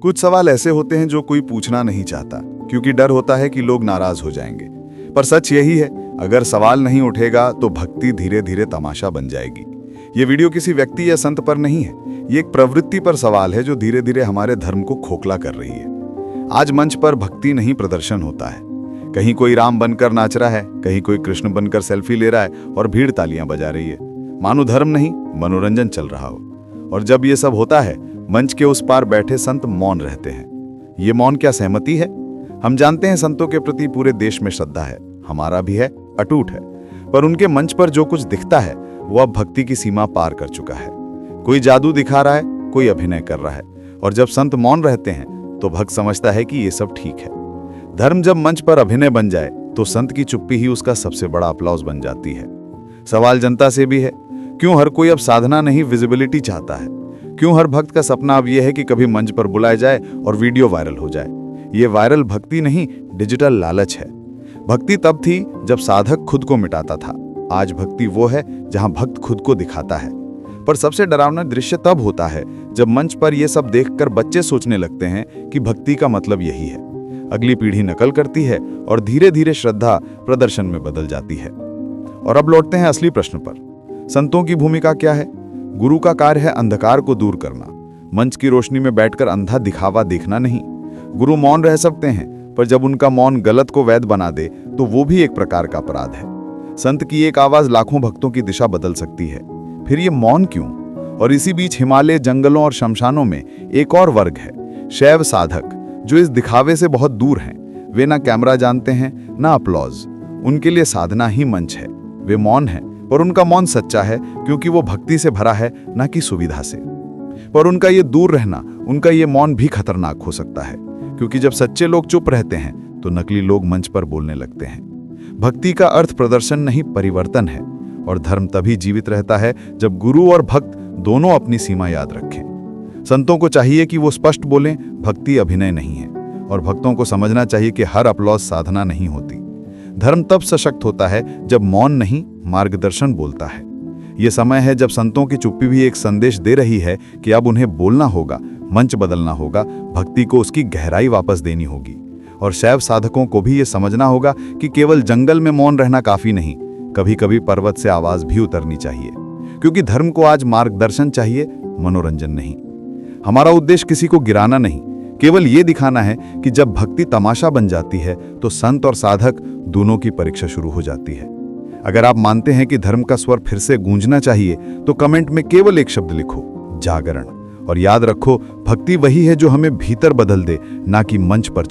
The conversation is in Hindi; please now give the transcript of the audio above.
कुछ सवाल ऐसे होते हैं जो कोई पूछना नहीं चाहता क्योंकि डर होता है कि लोग नाराज हो जाएंगे। पर सच यही है, अगर सवाल नहीं उठेगा तो भक्ति धीरे धीरे तमाशा बन जाएगी। ये वीडियो किसी व्यक्ति या संत पर नहीं है, ये एक प्रवृत्ति पर सवाल है जो धीरे धीरे हमारे धर्म को खोखला कर रही है। आज मंच पर भक्ति नहीं प्रदर्शन होता है। कहीं कोई राम बनकर नाच रहा है, कहीं कोई कृष्ण बनकर सेल्फी ले रहा है और भीड़ तालियां बजा रही है, मानो धर्म नहीं मनोरंजन चल रहा हो। और जब ये सब होता है, मंच के उस पार बैठे संत मौन रहते हैं। ये मौन क्या सहमति है? हम जानते हैं संतों के प्रति पूरे देश में श्रद्धा है, हमारा भी है, अटूट है। पर उनके मंच पर जो कुछ दिखता है वो अब भक्ति की सीमा पार कर चुका है। कोई जादू दिखा रहा है, कोई अभिनय कर रहा है। और जब संत मौन रहते हैं तो भक्त समझता है कि ये सब ठीक है। धर्म जब मंच पर अभिनय बन जाए तो संत की चुप्पी ही उसका सबसे बड़ा अप्लॉज बन जाती है। सवाल जनता से भी है, क्यों हर कोई अब साधना नहीं विजिबिलिटी चाहता है? क्यों हर भक्त का सपना अब यह है कि कभी मंच पर बुलाया जाए और वीडियो वायरल हो जाए? ये वायरल भक्ति नहीं, डिजिटल लालच है। भक्ति तब थी जब साधक खुद को मिटाता था। आज भक्ति वो है जहां भक्त खुद को दिखाता है। पर सबसे डरावना दृश्य तब होता है जब मंच पर यह सब देखकर बच्चे सोचने लगते हैं कि भक्ति का मतलब यही है। अगली पीढ़ी नकल करती है और धीरे धीरे श्रद्धा प्रदर्शन में बदल जाती है। और अब लौटते हैं असली प्रश्न पर, संतों की भूमिका क्या है? गुरु का कार्य है अंधकार को दूर करना, मंच की रोशनी में बैठकर अंधा दिखावा देखना नहीं। गुरु मौन रह सकते हैं, पर जब उनका मौन गलत को वैध बना दे तो वो भी एक प्रकार का अपराध है। संत की एक आवाज लाखों भक्तों की दिशा बदल सकती है, फिर ये मौन क्यों? और इसी बीच हिमालय, जंगलों और शमशानों में एक और वर्ग है, शैव साधक, जो इस दिखावे से बहुत दूर हैं। वे ना कैमरा जानते हैं, ना अपलॉज। उनके लिए साधना ही मंच है। वे मौन हैं, पर उनका मौन सच्चा है क्योंकि वो भक्ति से भरा है, ना कि सुविधा से। पर उनका ये दूर रहना, उनका ये मौन भी खतरनाक हो सकता है, क्योंकि जब सच्चे लोग चुप रहते हैं तो नकली लोग मंच पर बोलने लगते हैं। भक्ति का अर्थ प्रदर्शन नहीं, परिवर्तन है। और धर्म तभी जीवित रहता है जब गुरु और भक्त दोनों अपनी सीमा याद रखें। संतों को चाहिए कि वो स्पष्ट बोलें, भक्ति अभिनय नहीं है। और भक्तों को समझना चाहिए कि हर अपलॉज साधना नहीं होती। धर्म तब सशक्त होता है जब मौन नहीं, मार्गदर्शन बोलता है। ये समय है जब संतों की चुप्पी भी एक संदेश दे रही है कि अब उन्हें बोलना होगा, मंच बदलना होगा, भक्ति को उसकी गहराई वापस देनी होगी। और शैव साधकों को भी ये समझना होगा कि केवल जंगल में मौन रहना काफी नहीं, कभी कभी पर्वत से आवाज भी उतरनी चाहिए। क्योंकि धर्म को आज मार्गदर्शन चाहिए, मनोरंजन नहीं। हमारा उद्देश्य किसी को गिराना नहीं, केवल ये दिखाना है कि जब भक्ति तमाशा बन जाती है तो संत और साधक दोनों की परीक्षा शुरू हो जाती है। अगर आप मानते हैं कि धर्म का स्वर फिर से गूंजना चाहिए तो कमेंट में केवल एक शब्द लिखो, जागरण। और याद रखो, भक्ति वही है जो हमें भीतर बदल दे, ना कि मंच पर